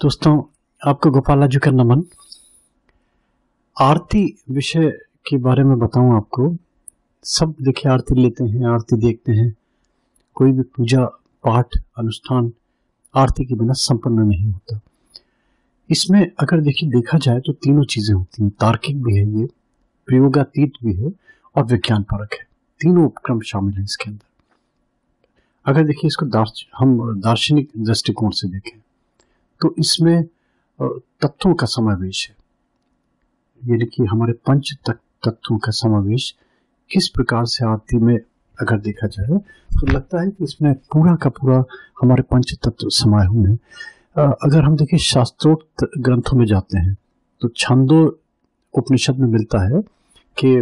दोस्तों, आपको गोपालाजी का नमन। आरती विषय के बारे में बताऊं आपको। सब देखिए आरती लेते हैं, आरती देखते हैं। कोई भी पूजा पाठ अनुष्ठान आरती के बिना संपन्न नहीं होता। इसमें अगर देखिए देखा जाए तो तीनों चीजें होती हैं। तार्किक भी है, ये प्रयोगातीत भी है और विज्ञान परक है। तीनों उपक्रम शामिल हैं इसके अंदर। अगर देखिए इसको हम दार्शनिक दृष्टिकोण से देखें तो इसमें तत्वों का समावेश है। ये देखिए हमारे पंच तत्वों का समावेश किस प्रकार से आरती में अगर देखा जाए तो लगता है कि इसमें पूरा का पूरा हमारे पंच तत्व समाये हुए हैं। अगर हम देखिए शास्त्रोक्त ग्रंथों में जाते हैं तो छंदो उपनिषद में मिलता है कि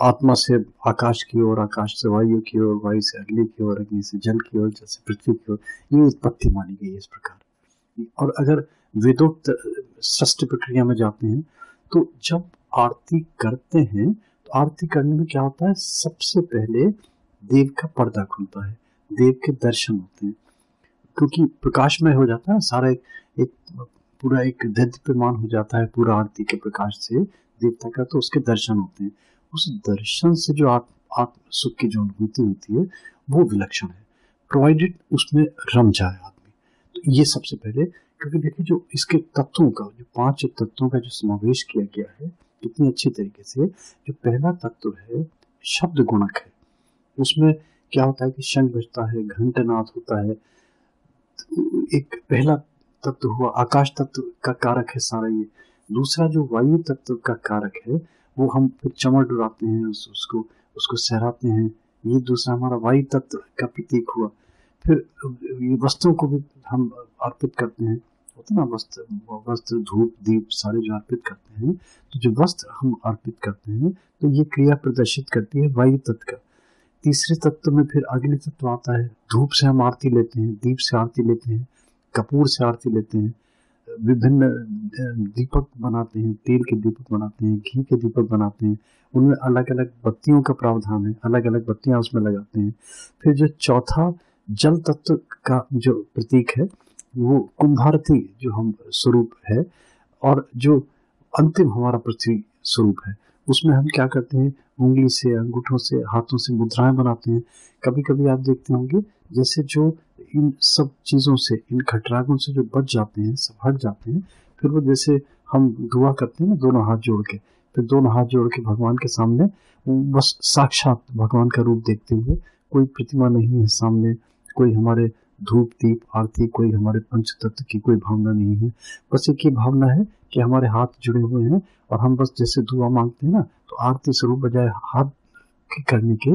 आत्मा से आकाश की ओर, आकाश से वायु की ओर, वायु से अग्नि की ओर, अग्नि से जल की ओर, जैसे पृथ्वी की ओर, ये उत्पत्ति मानी गई है इस प्रकार। और अगर वेदोक्त सृष्टि प्रक्रिया में जाते हैं तो जब आरती करते हैं तो आरती करने में क्या होता है, सबसे पहले देव का पर्दा खुलता है, देव के दर्शन होते हैं, क्योंकि प्रकाशमय हो जाता है सारा। एक पूरा एक दीप्यमान हो जाता है पूरा आरती के प्रकाश से देवता का, तो उसके दर्शन होते हैं। उस दर्शन से जो आत्म सुख की जो अनुभूति होती है वो विलक्षण है, प्रोवाइडेड उसमें रम जाए आदमी। तो ये सबसे पहले, क्योंकि देखिए जो इसके तत्वों का, जो पांच तत्वों का जो समावेश किया गया है इतनी अच्छी तरीके से। जो पहला तत्व है शब्द गुणक है, उसमें क्या होता है कि शंख बजता है, घंटनाद होता है। एक पहला तत्व हुआ। आकाश तत्व का कारक है सारा ये। दूसरा जो वायु तत्व का कारक है वो हम फिर चमड़ उड़ाते हैं, उसको सहराते हैं। ये दूसरा हमारा वायु तत्व का प्रतीक हुआ। फिर ये वस्त्रों को भी हम अर्पित करते हैं, होता ना, वस्त्र धूप दीप सारे जो अर्पित करते हैं। तो जो वस्त्र हम अर्पित करते हैं तो ये क्रिया प्रदर्शित करती है वायु तत्व का। तीसरे तत्व में फिर अगले तत्व आता है। धूप से हम आरती लेते हैं, दीप से आरती लेते हैं, कपूर से आरती लेते हैं, विभिन्न दीपक बनाते हैं, तेल के दीपक बनाते हैं, घी के दीपक बनाते हैं। उनमें अलग अलग बत्तियों का प्रावधान है, अलग अलग बत्तियां उसमें लगाते हैं। फिर जो चौथा जल तत्व का जो प्रतीक है वो कुंभारती जो हम स्वरूप है, और जो अंतिम हमारा पृथ्वी स्वरूप है उसमें हम क्या करते हैं, उंगली से, अंगूठों से, हाथों से मुद्राएं बनाते हैं। कभी कभी आप देखते होंगे जैसे जो इन सब चीजों से, इन खटरागों से जो बच जाते हैं, सब हट जाते हैं, फिर वो जैसे हम दुआ करते हैं दोनों हाथ जोड़ के, फिर दोनों हाथ जोड़ के भगवान के सामने बस साक्षात भगवान का रूप देखते हुए, कोई प्रतिमा नहीं है सामने, कोई हमारे धूप दीप आरती, कोई हमारे पंच तत्व की कोई भावना नहीं है। बस एक ही भावना है कि हमारे हाथ जुड़े हुए हैं और हम बस जैसे दुआ मांगते हैं ना, तो आरती स्वरूप बजाय हाथ करने के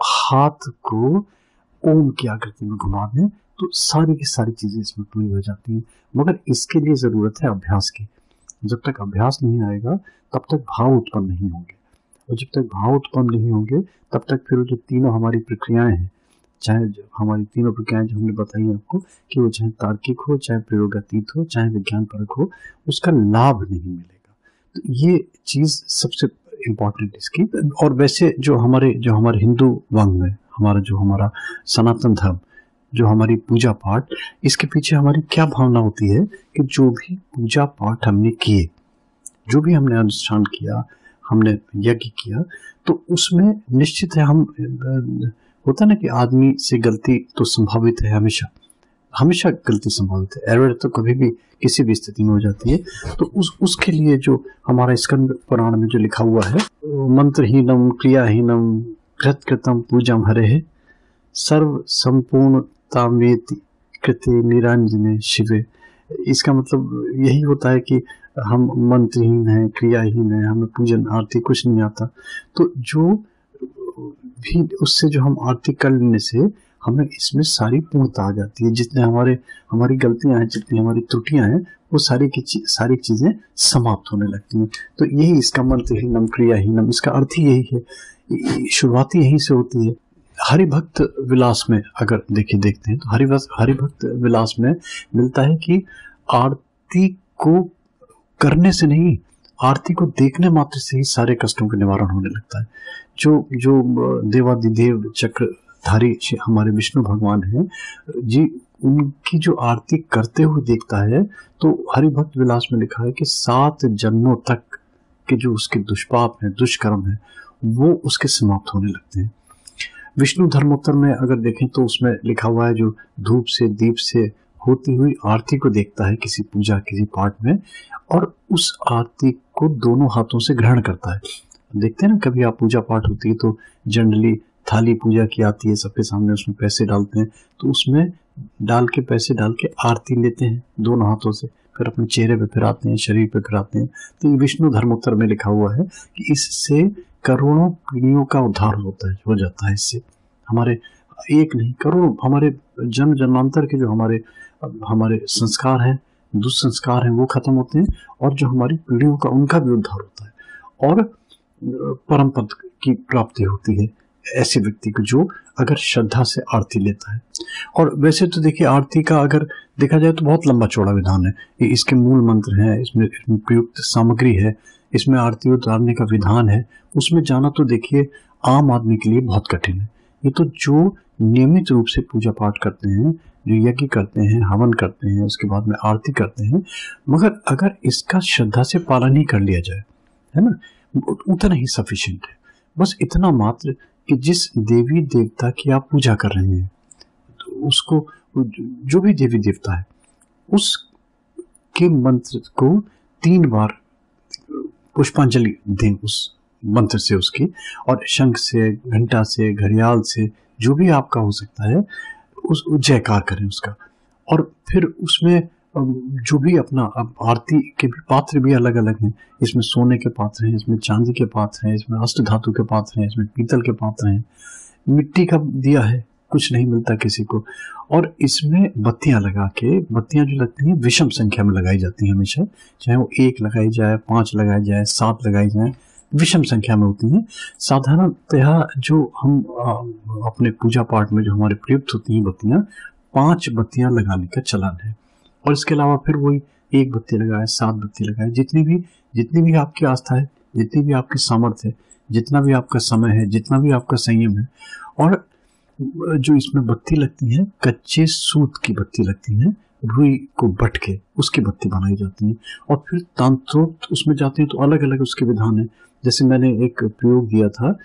हाथ को ओम की आकृति में घुमा दें तो सारी की सारी चीजें इसमें पूरी हो जाती हैं। मगर इसके लिए जरूरत है अभ्यास की। जब तक अभ्यास नहीं आएगा तब तक भाव उत्पन्न नहीं होंगे, और जब तक भाव उत्पन्न नहीं होंगे तब तक फिर जो तीनों हमारी प्रक्रियाएं हैं, चाहे हमारी तीनों प्रक्रियाएं जो हमने बताई आपको, कि वो चाहे तार्किक हो, चाहे प्रयोगातीत हो, चाहे विज्ञान परक हो, उसका लाभ नहीं मिलेगा। तो ये चीज सबसे इम्पोर्टेंट इसकी। और वैसे जो हमारे हिंदू वंग में हमारा सनातन धर्म, जो हमारी पूजा पाठ, इसके पीछे हमारी क्या भावना होती है कि जो भी पूजा पाठ हमने किए, जो भी हमने अनुष्ठान किया, हमने यज्ञ किया, तो उसमें निश्चित है हम, होता ना कि आदमी से गलती तो संभावित है, हमेशा गलती संभावित है, एरर तो कभी भी किसी भी स्थिति में हो जाती है। तो उसके लिए जो हमारा स्कंद पुराण में जो लिखा हुआ है, मंत्रहीनम क्रियाहीनम कृतम पूजम हरे सर्व संपूर्णतामेति कृते निरंजने शिवे। इसका मतलब यही होता है कि हम मंत्रहीन हैं, क्रियाहीन हैं, हमें पूजन आरती कुछ नहीं आता। तो जो भी उससे जो हम आरती कर लेने से हमें इसमें सारी पूर्णता आ जाती है। जितने हमारी गलतियां हैं, जितनी हमारी त्रुटियां हैं, वो सारी चीजें समाप्त होने लगती हैं। तो यही इसका मंत्रहीनम क्रियाहीनम, इसका अर्थ ही यही है, शुरुआती यहीं से होती है। हरिभक्त विलास में अगर देखते हैं तो हरिभक्त विलास में मिलता है कि आरती को करने से नहीं, आरती को देखने मात्र से ही सारे कष्टों का निवारण होने लगता है। जो देवादिदेव चक्रधारी हमारे विष्णु भगवान हैं जी, उनकी जो आरती करते हुए देखता है तो हरिभक्त विलास में लिखा है कि 7 जन्मों तक के जो उसके दुष्पाप हैं, दुष्कर्म हैं, वो उसके समाप्त होने लगते हैं। विष्णु धर्मोत्तर में अगर देखें तो उसमें लिखा हुआ है जो धूप से दीप से होती हुई आरती को देखता है किसी पूजा किसी पाठ में, और उस आरती को दोनों हाथों से ग्रहण करता है। देखते हैं ना, कभी आप पूजा पाठ होती है तो जनरली थाली पूजा की आती है, सबके सामने उसमें पैसे डालते हैं, तो उसमें डाल के पैसे डाल के आरती लेते हैं दोनों हाथों से, फिर अपने चेहरे पे फिराते हैं, शरीर पे फिराते हैं। तो ये विष्णु धर्मोत्तर में लिखा हुआ है कि इससे करोड़ों पीढ़ियों का उद्धार होता है, हो जाता है। इससे हमारे एक नहीं करोड़ों, हमारे जन्म जन्मांतर के जो हमारे संस्कार हैं, दुष्संस्कार हैं, वो खत्म होते हैं, और जो हमारी पीढ़ियों का उनका भी उद्धार होता है, और परम पद की प्राप्ति होती है ऐसे व्यक्ति को जो अगर श्रद्धा से आरती लेता है। और वैसे तो देखिए आरती का अगर देखा जाए तो बहुत लंबा चौड़ा विधान है, ये इसके मूल मंत्र हैं, इसमें प्रयुक्त सामग्री है, इसमें आरती उतारने का विधान है, उसमें जाना तो देखिए आम आदमी के लिए बहुत कठिन है। ये तो जो नियमित रूप से पूजा पाठ करते हैं, जो यज्ञ करते हैं, हवन करते हैं, उसके बाद में आरती करते हैं, मगर अगर इसका श्रद्धा से पालन ही कर लिया जाए, है ना, उतना ही सफिशिएंट है। बस इतना मात्र कि जिस देवी देवता की आप पूजा कर रहे हैं तो उसको, जो भी देवी देवता है, उसके मंत्र को 3 बार पुष्पांजलि दें उस मंत्र से उसकी, और शंख से, घंटा से, घड़ियाल से, जो भी आपका हो सकता है उस जयकार करें उसका। और फिर उसमें जो भी अपना, अब आरती के भी पात्र भी अलग अलग हैं, इसमें सोने के पात्र हैं, इसमें चांदी के पात्र हैं, इसमें अष्ट धातु के पात्र हैं, इसमें पीतल के पात्र हैं, मिट्टी का दिया है, कुछ नहीं मिलता किसी को। और इसमें बत्तियां लगा के, बत्तियां जो लगती हैं विषम संख्या में लगाई जाती हैं हमेशा, चाहे वो 1 लगाई जाए, 5 लगाई जाए, 7 लगाई जाए, विषम संख्या में होती हैं। साधारणतः जो हम अपने पूजा पाठ में जो हमारे प्रयुक्त होती हैं बत्तियां, 5 बत्तियां लगाने का चलन है। और इसके अलावा फिर वही 1 बत्ती लगाए, 7 बत्ती लगाए, जितनी भी आपकी आस्था है, जितनी भी आपकी सामर्थ्य है, जितना भी आपका समय है, जितना भी आपका संयम है। और जो इसमें बत्ती लगती है, कच्चे सूत की बत्ती लगती है, रुई को बट के उसकी बत्ती बनाई जाती है। और फिर तंत्रोक्त उसमें जाते हैं तो अलग अलग उसके विधान है। जैसे मैंने एक प्रयोग दिया था,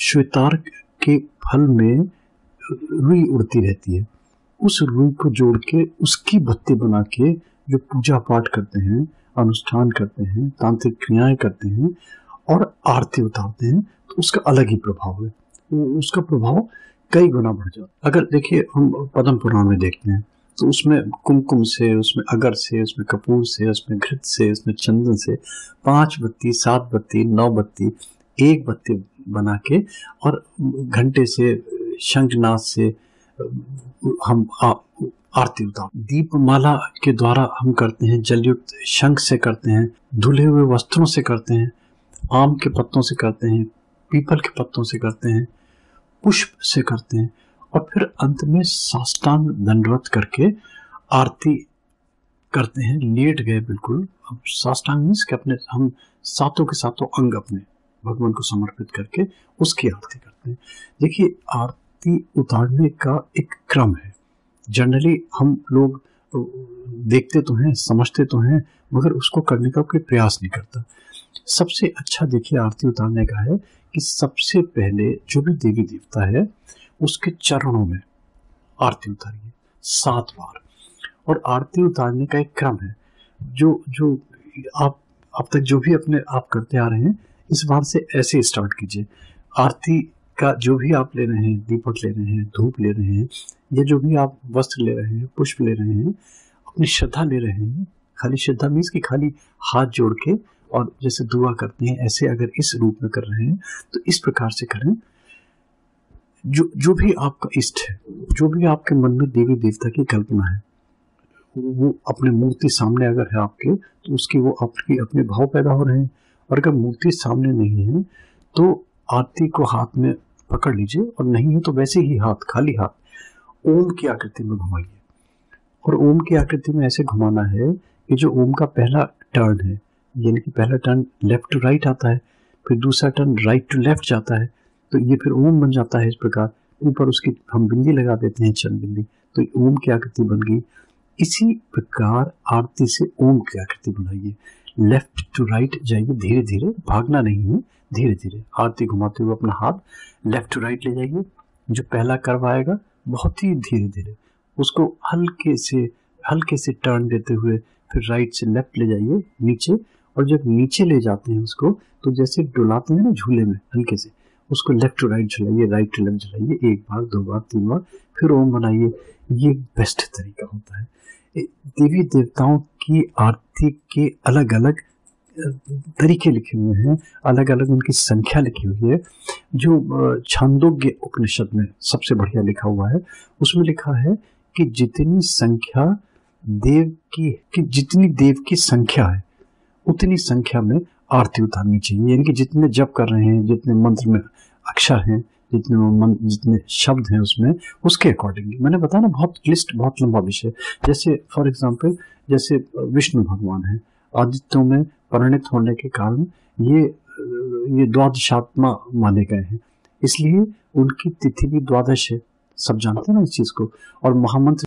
श्वेतार्क के फल में रुई उड़ती रहती है, उस रुई को जोड़ के उसकी बत्ती बना के जो पूजा पाठ करते हैं, अनुष्ठान करते हैं, तांत्रिक क्रियाएं करते हैं और आरती उतारते हैं, तो उसका अलग ही प्रभाव है, उसका प्रभाव कई गुना बढ़ जाता। अगर देखिए हम पद्म पुराण में देखते हैं तो उसमें कुमकुम से, उसमें अगर से, उसमें कपूर से, उसमें घृत से, उसमें चंदन से 5 बत्ती, 7 बत्ती, 9 बत्ती, 1 बत्ती बना के और घंटे से, शंखनाद से हम आरती उतार, दीपमाला के द्वारा हम करते हैं, जलयुक्त शंख से करते हैं, धुले हुए वस्त्रों से करते हैं, आम के पत्तों से करते हैं, पीपल के पत्तों से करते हैं, पुष्प से करते हैं, और फिर अंत में साष्टांग दंडवत करके आरती करते हैं, लेट गए बिल्कुल। अब साष्टांग मींस कि अपने हम सातों के सातों अंग अपने भगवान को समर्पित करके उसकी आरती करते हैं। देखिए आरती उतारने का एक क्रम है। जनरली हम लोग देखते तो हैं, समझते तो हैं, मगर उसको करने का कोई प्रयास नहीं करता। सबसे अच्छा देखिए आरती उतारने का है कि सबसे पहले जो भी देवी देवता है उसके चरणों में आरती उतारिए 7 बार। और आरती उतारने का एक क्रम है जो आप अब तक जो भी अपने आप करते आ रहे हैं, इस बार से ऐसे स्टार्ट कीजिए। आरती का जो भी आप ले रहे हैं, दीपक ले रहे हैं, धूप ले रहे हैं, या जो भी आप वस्त्र ले रहे हैं, पुष्प ले रहे हैं, अपनी श्रद्धा ले रहे हैं, खाली श्रद्धा मीन्स कि खाली हाथ जोड़ के और जैसे दुआ करते हैं ऐसे अगर इस रूप में कर रहे हैं तो इस प्रकार से करें। जो भी आपका इष्ट है, जो भी आपके मन में देवी देवता की कल्पना है, वो अपने मूर्ति सामने अगर है आपके तो उसकी वो आपकी अपने भाव पैदा हो रहे हैं। और अगर मूर्ति सामने नहीं है तो आरती को हाथ में पकड़ लीजिए, और नहीं है तो वैसे ही हाथ, खाली हाथ ओम की आकृति में घुमाइए। और ओम की आकृति में ऐसे घुमाना है कि जो ओम का पहला टर्न है, यानी कि पहला टर्न लेफ्ट टू राइट आता है, फिर दूसरा टर्न राइट टू लेफ्ट जाता है, तो ये फिर ओम बन जाता है। इस प्रकार ऊपर उसकी हम बिंदी लगा देते हैं, चंद बिंदी, तो ओम की आकृति बन गई। इसी प्रकार आरती से ओम की आकृति बनाइए, लेफ्ट टू राइट जाइए, धीरे धीरे, भागना नहीं है, धीरे धीरे आरती घुमाते हुए अपना हाथ लेफ्ट टू राइट ले जाइए। जो पहला कर्व आएगा बहुत ही धीरे धीरे उसको हल्के से टर्न देते हुए फिर राइट से लेफ्ट ले जाइए नीचे, और जब नीचे ले जाते हैं उसको तो जैसे डुलाते हैं ना झूले में, हल्के से उसको लेफ्ट टू राइट झुलाइए, राइट टू लेफ्ट झुलाइए, 1 बार 2 बार 3 बार, फिर ओम बनाइए। ये बेस्ट तरीका होता है। देवी देवताओं की आरती के अलग अलग तरीके लिखे हुए हैं, अलग अलग उनकी संख्या लिखी हुई है। जो छांदोग्य उपनिषद में सबसे बढ़िया लिखा हुआ है, उसमें लिखा है कि जितनी देव की संख्या है उतनी संख्या में आरती उतारनी चाहिए। यानी कि जितने जप कर रहे हैं, जितने मंत्र में अक्षर हैं, जितने शब्द हैं उसमें, उसके अकॉर्डिंगली मैंने बताया ना, बहुत लिस्ट बहुत लंबा विषय। जैसे फॉर एग्जांपल जैसे विष्णु भगवान है, आदित्यों में परिणित होने के कारण ये द्वादशात्मा माने गए हैं, इसलिए उनकी तिथि भी द्वादश है। सब जानते हैं ना इस चीज को। और महामंत्र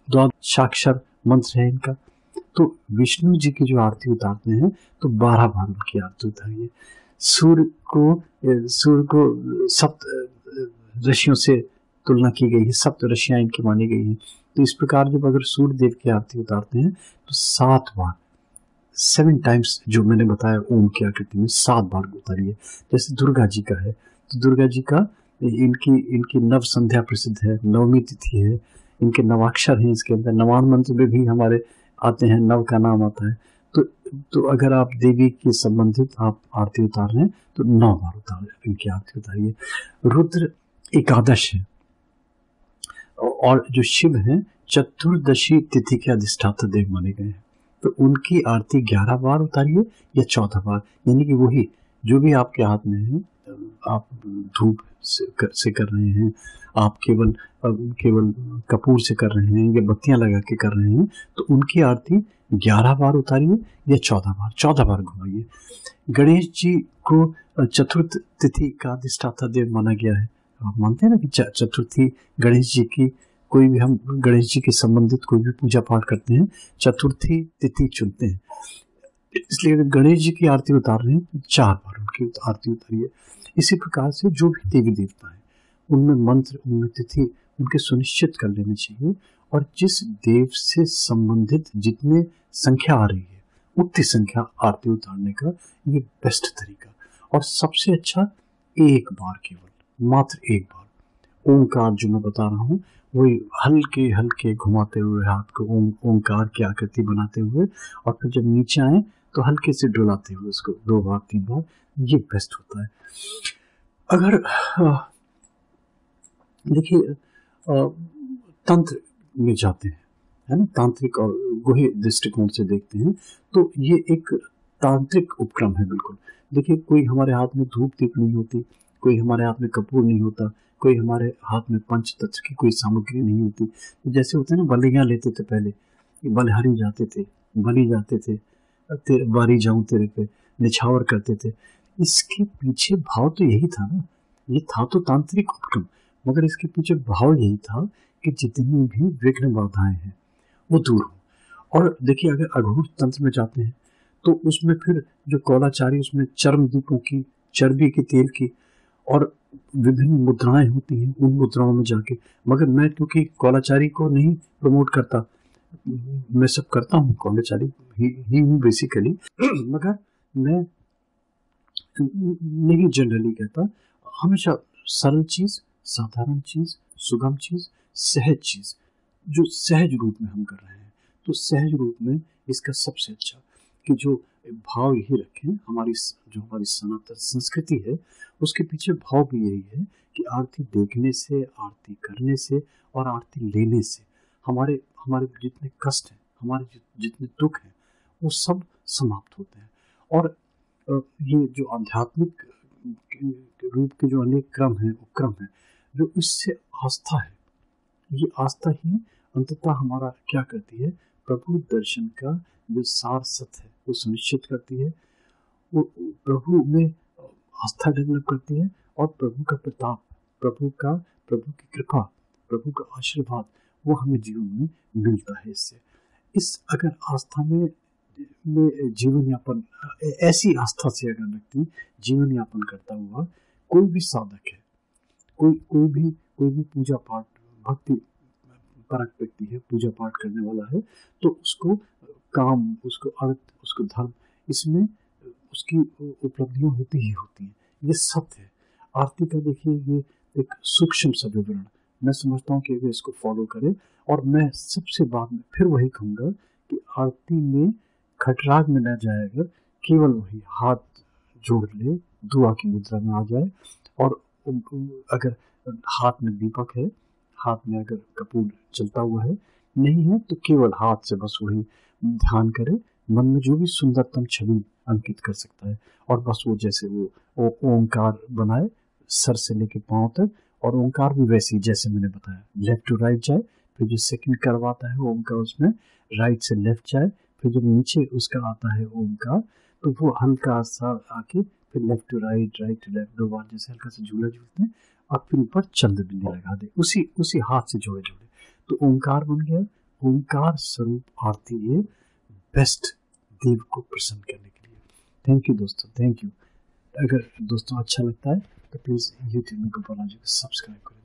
द्वादशाक्षर मंत्र है इनका। तो विष्णु जी की जो आरती उतारते हैं तो 12 बार उनकी आरती उतारिए। सूर्य को सप्त ऋषियों से तुलना की गई है, सप्त ऋषियां इनकी मानी गई हैं। तो इस प्रकार जब अगर सूर्य देव की आरती उतारते हैं तो 7 बार, 7 टाइम्स जो मैंने बताया ओम की आकृति में 7 बार उतारिए। जैसे दुर्गा जी का है तो दुर्गा जी का इनकी नव संध्या प्रसिद्ध है, नवमी तिथि है, इनके नवाक्षर हैं, इसके अंदर नवान मंत्र में भी हमारे आते हैं, नव का नाम आता है। तो अगर आप देवी के संबंधित आप आरती उतार रहे हैं तो 9 बार उतारिए, इनकी आरती उतारिए। रुद्र एकादश है और जो शिव हैं चतुर्दशी तिथि के अधिष्ठाता देव माने गए हैं, तो उनकी आरती 11 बार उतारिए या 14 बार। यानी कि वही जो भी आपके हाथ में है, आप धूप से कर रहे हैं, आप केवल कपूर से कर रहे हैं या बत्तियां लगा के कर रहे हैं, तो उनकी आरती 11 बार उतारिए या 14 बार घुमाइए। गणेश जी को चतुर्थ तिथि का अधिष्ठाता देव माना गया है। आप मानते हैं ना कि चतुर्थी गणेश जी की, कोई भी हम गणेश जी के संबंधित कोई भी पूजा पाठ करते हैं चतुर्थी तिथि चुनते हैं। इसलिए अगर गणेश जी की आरती उतार रहे हैं तो 4 बार उनकी आरती उतारिए। इसी प्रकार से जो भी देवी देवता है उनमें मंत्र, उनमें तिथि उनके सुनिश्चित कर लेने चाहिए, और जिस देव से संबंधित जितने संख्या आ रही है उतनी संख्या आरती उतारने का ये बेस्ट तरीका। और सबसे अच्छा 1 बार, केवल मात्र 1 बार ओंकार जो मैं बता रहा हूँ वही हल्के हल्के घुमाते हुए हाथ को ओंकार की आकृति बनाते हुए, और फिर जब नीचे आए तो हल्के से डुलाते हुए उसको 2 बार 3 बार, ये बेस्ट होता है। अगर देखिए तंत्र में जाते हैं, है ना, तांत्रिक और गुह्य दृष्टिकोण से देखते हैं तो ये एक तांत्रिक उपक्रम है बिल्कुल। देखिए कोई हमारे हाथ में धूप दीप नहीं होती, कोई हमारे हाथ में कपूर नहीं होता, कोई हमारे हाथ में पंचतत्व की कोई सामग्री नहीं होती। तो जैसे होते हैं ना, बलियां लेते थे पहले, बलिहारी जाते थे, बलि जाते थे, बारी जाऊं तेरे पे, निछावर करते थे। इसके पीछे भाव तो यही था ना, ये था तो तांत्रिक उपक्रम, मगर इसके पीछे भाव यही था कि जितनी भी विघ्न बाधाएं हैं वो दूर हो। और देखिए अगर अघोर तंत्र में जाते हैं तो उसमें फिर जो कौलाचारी, उसमें चर्म दीपों की, चर्बी के तेल की और विभिन्न मुद्राएं होती हैं, उन मुद्राओं में जाके, मगर मैं क्योंकि कौलाचारी को नहीं प्रमोट करता, मैं सब करता हूँ, कौलाचारी ही हूँ बेसिकली, मगर मैं नहीं जनरली कहता, हमेशा सरल चीज, साधारण चीज, सुगम चीज, सहज चीज, जो सहज रूप में हम कर रहे हैं, तो सहज रूप में इसका सबसे अच्छा कि जो भाव यही रखें, हमारी सनातन संस्कृति है उसके पीछे भाव भी यही है कि आरती देखने से, आरती करने से और आरती लेने से हमारे जितने कष्ट हैं, हमारे जितने दुख हैं, वो सब समाप्त होते हैं। और ये जो आध्यात्मिक रूप के जो अनेक क्रम है, उपक्रम है, जो इससे आस्था है, ये आस्था ही अंततः हमारा क्या करती है, प्रभु दर्शन का जो सार सत्य है वो सुनिश्चित करती है, वो प्रभु में आस्था डेवलप करती है, और प्रभु का प्रताप, प्रभु की कृपा, प्रभु का आशीर्वाद वो हमें जीवन में मिलता है इससे। इस अगर आस्था में जीवन यापन, ऐसी आस्था से अगर व्यक्ति जीवन यापन करता हुआ कोई भी साधक है, कोई भी पूजा पाठ भक्ति परक व्यक्ति है, पूजा पाठ करने वाला है, तो उसको काम, उसको अर्थ, उसको धर्म, इसमें उसकी उपलब्धियां होती ही होती हैं। ये सत्य है। आरती का देखिए ये एक सूक्ष्म सा विवरण, मैं समझता हूँ कि अगर इसको फॉलो करें, और मैं सबसे बाद में फिर वही कहूँगा कि आरती में खटराग में न जाए, अगर केवल वही हाथ जोड़ ले, दुआ की मुद्रा में आ जाए, और अगर हाथ में दीपक है, हाथ में अगर कपूर चलता हुआ है, नहीं है तो केवल हाथ से बस वही ध्यान करे, मन में जो भी सुंदरतम छवि अंकित कर सकता है, और बस वो जैसे वो ओंकार बनाए सर से लेके पांव तक, और ओंकार भी वैसे ही जैसे मैंने बताया, लेफ्ट टू राइट जाए, फिर जो सेकंड करवाता है ओंकार उसमें राइट से लेफ्ट जाए, फिर जब नीचे उसका आता है ओंकार तो वो हल्का सा आके फिर left to right, right to left, 2 बार जैसे हल्का सा झूला झूलते हैं, और फिर ऊपर चंद्र बिंदी लगा दे, उसी हाथ से जोड़े जोड़े, तो ओंकार बन गया। ओंकार स्वरूप आरती है बेस्ट देव को प्रसन्न करने के लिए। थैंक यू दोस्तों, थैंक यू। अगर दोस्तों अच्छा लगता है तो प्लीज़ यूट्यूब में गोपाल राजू को सब्सक्राइब करें।